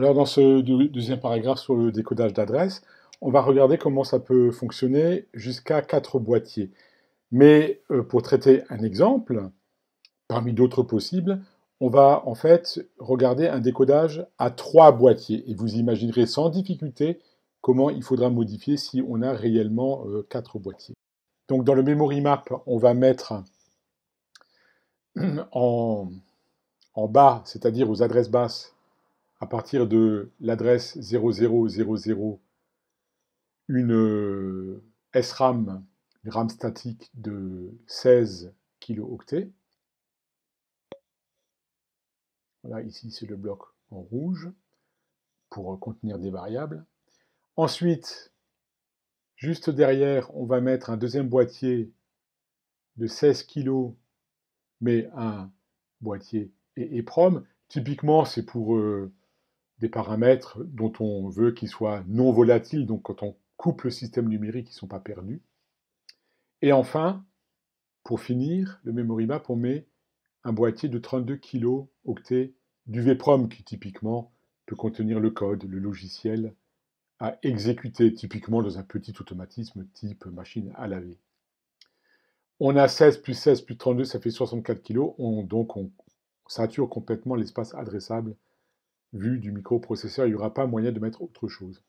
Alors dans ce deuxième paragraphe sur le décodage d'adresse, on va regarder comment ça peut fonctionner jusqu'à 4 boîtiers. Mais pour traiter un exemple, parmi d'autres possibles, on va en fait regarder un décodage à 3 boîtiers. Et vous imaginerez sans difficulté comment il faudra modifier si on a réellement 4 boîtiers. Donc dans le memory map, on va mettre en, en bas, c'est-à-dire aux adresses basses, à partir de l'adresse 0000, une SRAM, une RAM statique de 16 kilooctets. Voilà, ici c'est le bloc en rouge pour contenir des variables. Ensuite, juste derrière, on va mettre un deuxième boîtier de 16 kg, mais un boîtier EEPROM. Typiquement, c'est pour des paramètres dont on veut qu'ils soient non volatiles, donc quand on coupe le système numérique, ils ne sont pas perdus. Et enfin, pour finir, le memory map, on met un boîtier de 32 kilooctets du VPROM qui typiquement peut contenir le code, le logiciel à exécuter, typiquement dans un petit automatisme type machine à laver. On a 16 plus 16 plus 32, ça fait 64 kg, donc on sature complètement l'espace adressable vu du microprocesseur, il n'y aura pas moyen de mettre autre chose.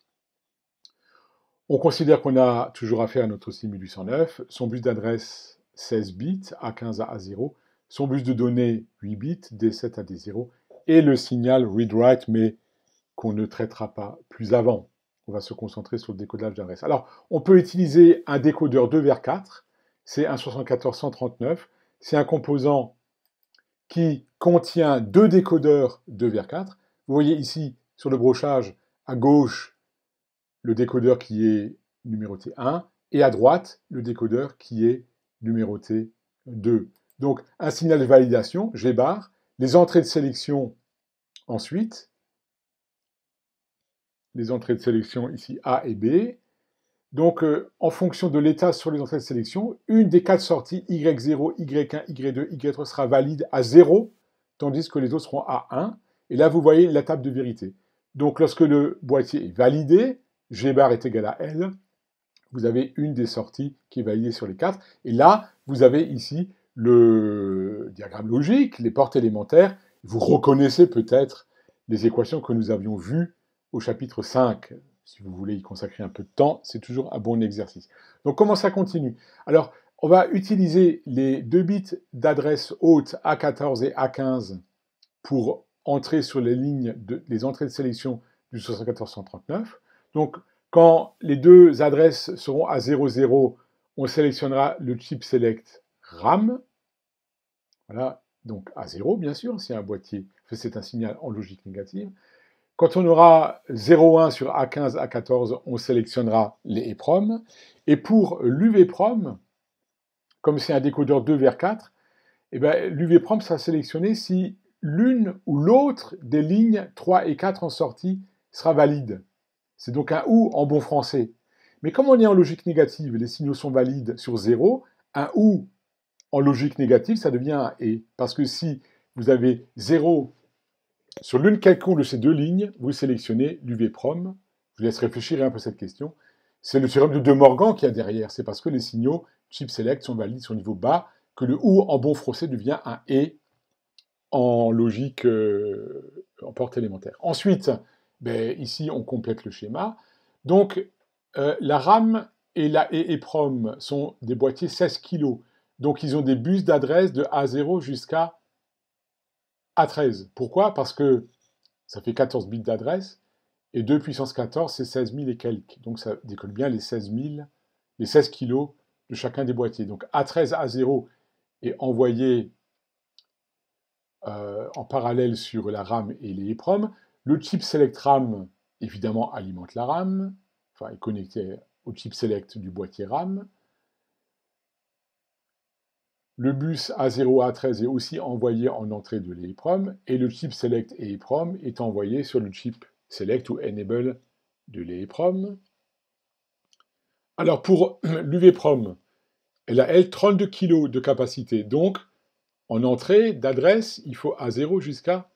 On considère qu'on a toujours affaire à notre 6809, son bus d'adresse 16 bits, A15 à A0, son bus de données 8 bits, D7 à D0, et le signal read-write, mais qu'on ne traitera pas plus avant. On va se concentrer sur le décodage d'adresse. Alors, on peut utiliser un décodeur 2 vers 4, c'est un 74139, c'est un composant qui contient deux décodeurs 2 vers 4. Vous voyez ici, sur le brochage, à gauche, le décodeur qui est numéroté 1, et à droite, le décodeur qui est numéroté 2. Donc, un signal de validation, G bar, les entrées de sélection ensuite, les entrées de sélection ici A et B. Donc, en fonction de l'état sur les entrées de sélection, une des 4 sorties, Y0, Y1, Y2, Y3, sera valide à 0, tandis que les autres seront à 1. Et là, vous voyez la table de vérité. Donc, lorsque le boîtier est validé, G bar est égal à L, vous avez une des sorties qui est validée sur les 4. Et là, vous avez ici le diagramme logique, les portes élémentaires. Vous reconnaissez peut-être les équations que nous avions vues au chapitre 5. Si vous voulez y consacrer un peu de temps, c'est toujours un bon exercice. Donc, comment ça continue? Alors, on va utiliser les 2 bits d'adresse haute A14 et A15 pour entrer sur les lignes les entrées de sélection du 7439. Donc, quand les deux adresses seront à 00, on sélectionnera le chip select RAM. Voilà, donc à 0, bien sûr, si un boîtier, c'est un signal en logique négative. Quand on aura 0,1 sur A15, A14, on sélectionnera les EPROM. Et pour l'UVPROM, comme c'est un décodeur 2 vers 4, eh ben, l'UVPROM sera sélectionné si l'une ou l'autre des lignes 3 et 4 en sortie sera valide. C'est donc un OU en bon français. Mais comme on est en logique négative, les signaux sont valides sur 0, un OU en logique négative, ça devient un ET. Parce que si vous avez 0 sur l'une quelconque de ces deux lignes, vous sélectionnez l'UVPROM. Je vous laisse réfléchir un peu à cette question. C'est le théorème de De Morgan qu'il y a derrière. C'est parce que les signaux chip select sont valides sur niveau bas que le OU en bon français devient un ET en logique en porte élémentaire. Ensuite, ici, on complète le schéma. Donc, la RAM et la EEPROM sont des boîtiers 16 kg. Donc, ils ont des bus d'adresse de A0 jusqu'à A13. Pourquoi? Parce que ça fait 14 bits d'adresse, et 2 puissance 14, c'est 16 000 et quelques. Donc, ça décolle bien les 16 kg de chacun des boîtiers. Donc, A13, A0 est envoyé en parallèle sur la RAM et les EEPROM. Le chip select RAM, évidemment, alimente la RAM, enfin, est connecté au chip select du boîtier RAM. Le bus A0, A13 est aussi envoyé en entrée de l'EEPROM, et le chip select EEPROM est envoyé sur le chip select ou enable de l'EEPROM. Alors pour l'UVPROM, elle a, elle, 32 kg de capacité, donc en entrée d'adresse, il faut A0 jusqu'à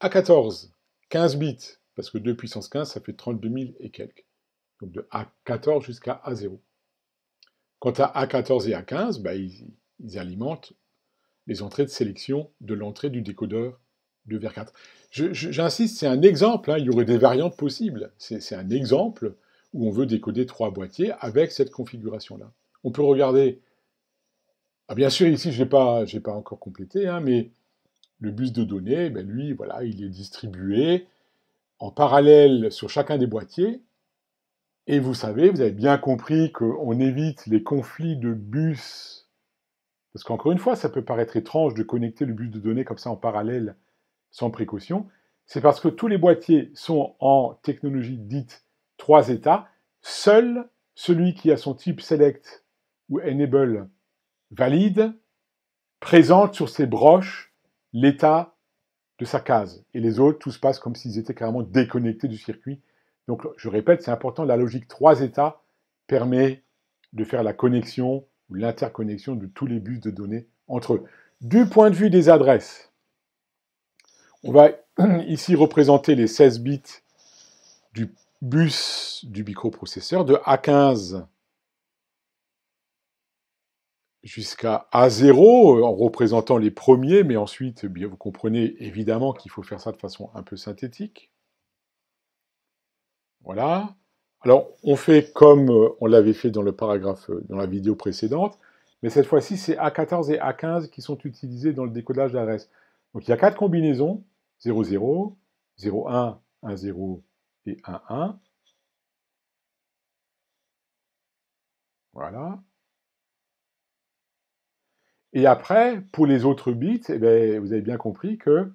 A14, 15 bits. parce que 2 puissance 15, ça fait 32 000 et quelques. Donc de A14 jusqu'à A0. Quant à A14 et A15, bah, ils alimentent les entrées de sélection de l'entrée du décodeur de vers 4. J'insiste, c'est un exemple, hein, il y aurait des variantes possibles. C'est un exemple où on veut décoder 3 boîtiers avec cette configuration-là. On peut regarder. Ah, bien sûr, ici, je n'ai pas encore complété, hein, mais le bus de données, ben lui, voilà, il est distribué en parallèle sur chacun des boîtiers. Et vous savez, vous avez bien compris qu'on évite les conflits de bus. Parce qu'encore une fois, ça peut paraître étrange de connecter le bus de données comme ça en parallèle, sans précaution. C'est parce que tous les boîtiers sont en technologie dite 3 états. Seul celui qui a son type select ou enable valide présente sur ses broches l'état de sa case. Et les autres, tout se passe comme s'ils étaient carrément déconnectés du circuit. Donc, je répète, c'est important, la logique 3 états permet de faire la connexion ou l'interconnexion de tous les bus de données entre eux. Du point de vue des adresses, on va ici représenter les 16 bits du bus du microprocesseur de A15 jusqu'à A0 en représentant les premiers, mais ensuite, bien, vous comprenez évidemment qu'il faut faire ça de façon un peu synthétique. Voilà. Alors, on fait comme on l'avait fait dans le paragraphe, dans la vidéo précédente, mais cette fois-ci, c'est A14 et A15 qui sont utilisés dans le décodage d'adresse. Donc, il y a 4 combinaisons, 00, 01, 10 et 11. Voilà. Et après, pour les autres bits, eh bien, vous avez bien compris que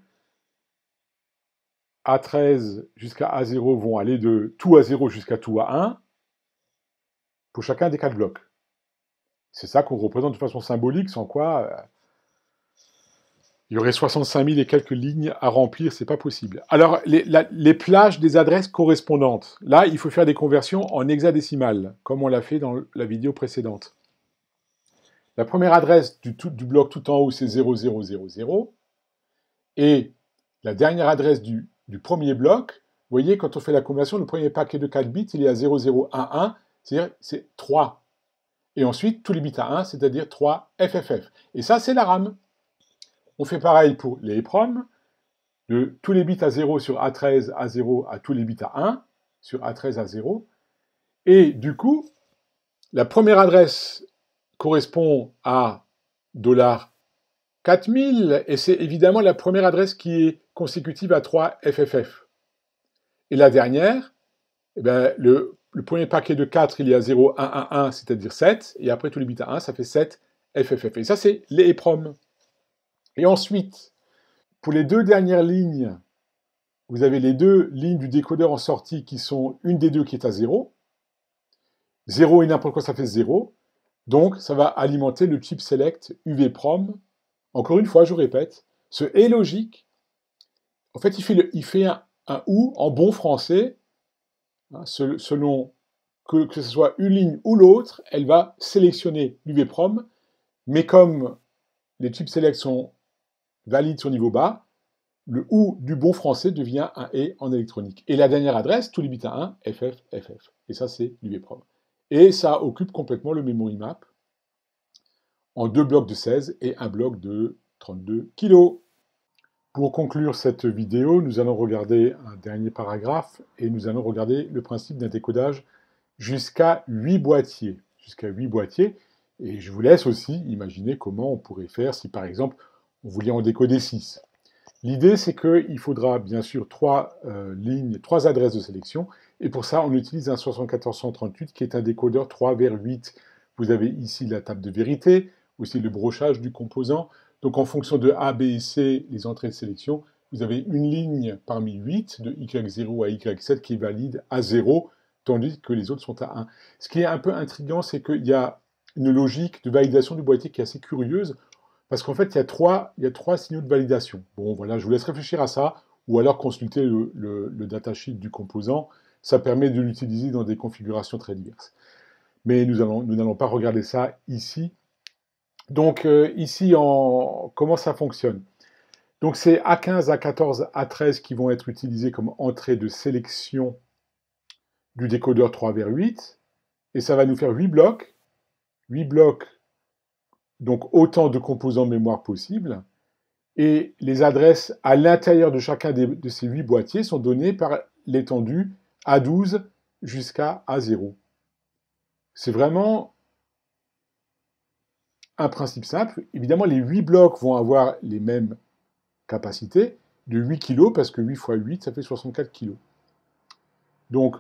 A13 jusqu'à A0 vont aller de tout à 0 jusqu'à tout à 1 pour chacun des 4 blocs. C'est ça qu'on représente de façon symbolique, sans quoi il y aurait 65 000 et quelques lignes à remplir, c'est pas possible. Alors, les plages des adresses correspondantes, là, il faut faire des conversions en hexadécimal, comme on l'a fait dans la vidéo précédente. La première adresse du bloc tout en haut, c'est 0000, et la dernière adresse du premier bloc, vous voyez, quand on fait la conversion, le premier paquet de 4 bits, il est à 0011, c'est-à-dire c'est 3. Et ensuite, tous les bits à 1, c'est-à-dire 3 FFF. Et ça, c'est la RAM. On fait pareil pour les EPROM, de tous les bits à 0 sur A13 à 0 à tous les bits à 1 sur A13 à 0. Et du coup, la première adresse correspond à $4000, et c'est évidemment la première adresse qui est consécutive à 3 FFF. Et la dernière, eh bien, le premier paquet de 4, il est à 0, 1, 1, 1, c'est-à-dire 7, et après tous les bits à 1, ça fait 7 FFF. Et ça, c'est les EPROM. Et ensuite, pour les deux dernières lignes, vous avez les deux lignes du décodeur en sortie qui sont une des deux qui est à 0. 0 et n'importe quoi, ça fait 0. Donc, ça va alimenter le chip select UVPROM. Encore une fois, je répète, ce est logique. En fait, il fait un OU en bon français, hein, selon que ce soit une ligne ou l'autre, elle va sélectionner l'UVPROM, mais comme les chips select sont valides sur niveau bas, le OU du bon français devient un E en électronique. Et la dernière adresse, tous les bits à 1, FF, FF. Et ça, c'est l'UVPROM. Et ça occupe complètement le memory map en 2 blocs de 16 et un bloc de 32 kg. Pour conclure cette vidéo, nous allons regarder un dernier paragraphe et nous allons regarder le principe d'un décodage jusqu'à 8 boîtiers. Jusqu'à 8 boîtiers. Et je vous laisse aussi imaginer comment on pourrait faire si, par exemple, on voulait en décoder 6. L'idée, c'est qu'il faudra bien sûr 3 adresses de sélection. Et pour ça, on utilise un 7438 qui est un décodeur 3 vers 8. Vous avez ici la table de vérité, aussi le brochage du composant. Donc en fonction de A, B et C, les entrées de sélection, vous avez une ligne parmi 8, de Y0 à Y7, qui est valide à 0, tandis que les autres sont à 1. Ce qui est un peu intriguant, c'est qu'il y a une logique de validation du boîtier qui est assez curieuse, parce qu'en fait, il y a trois signaux de validation. Bon, voilà, je vous laisse réfléchir à ça, ou alors consulter le datasheet du composant. Ça permet de l'utiliser dans des configurations très diverses. Mais nous n'allons pas regarder ça ici. Donc, ici, comment ça fonctionne? Donc c'est A15, A14, A13 qui vont être utilisés comme entrée de sélection du décodeur 3 vers 8. Et ça va nous faire 8 blocs. 8 blocs, donc autant de composants mémoire possibles. Et les adresses à l'intérieur de chacun de ces 8 boîtiers sont données par l'étendue A12 jusqu'à A0. C'est vraiment un principe simple. Évidemment, les 8 blocs vont avoir les mêmes capacités de 8 kg, parce que 8 x 8, ça fait 64 kg. Donc,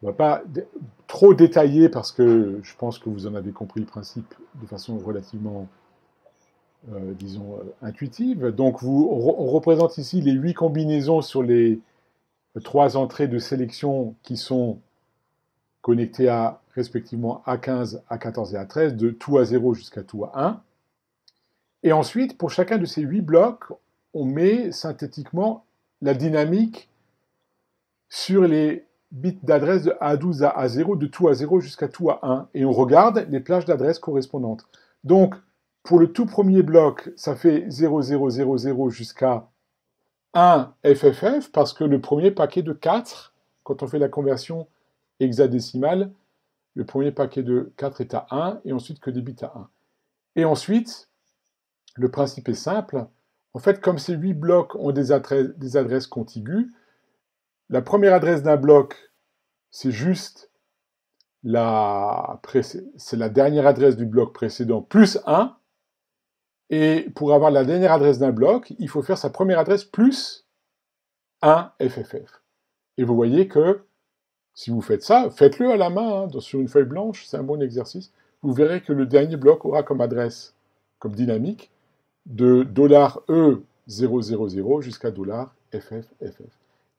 on ne va pas trop détailler, parce que je pense que vous en avez compris le principe de façon relativement, disons, intuitive. Donc, on représente ici les 8 combinaisons sur les 3 entrées de sélection qui sont connectées à, respectivement, A15, A14 et A13, de tout à 0 jusqu'à tout à 1. Et ensuite, pour chacun de ces 8 blocs, on met synthétiquement la dynamique sur les bits d'adresse de A12 à A0, de tout à 0 jusqu'à tout à 1. Et on regarde les plages d'adresse correspondantes. Donc, pour le tout premier bloc, ça fait 0000 jusqu'à 1 FFF, parce que le premier paquet de 4, quand on fait la conversion hexadécimale, le premier paquet de 4 est à 1, et ensuite que des bits à 1. Et ensuite, le principe est simple. En fait, comme ces 8 blocs ont des adresses contiguës, la première adresse d'un bloc, c'est juste c'est la dernière adresse du bloc précédent plus 1. Et pour avoir la dernière adresse d'un bloc, il faut faire sa première adresse plus 1 FFF. Et vous voyez que si vous faites ça, faites-le à la main, sur une feuille blanche, c'est un bon exercice. Vous verrez que le dernier bloc aura comme adresse, comme dynamique, de $E000 jusqu'à $FFFF.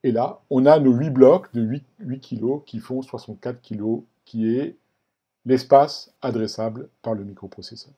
Et là, on a nos 8 blocs de 8 kg qui font 64 kg, qui est l'espace adressable par le microprocesseur.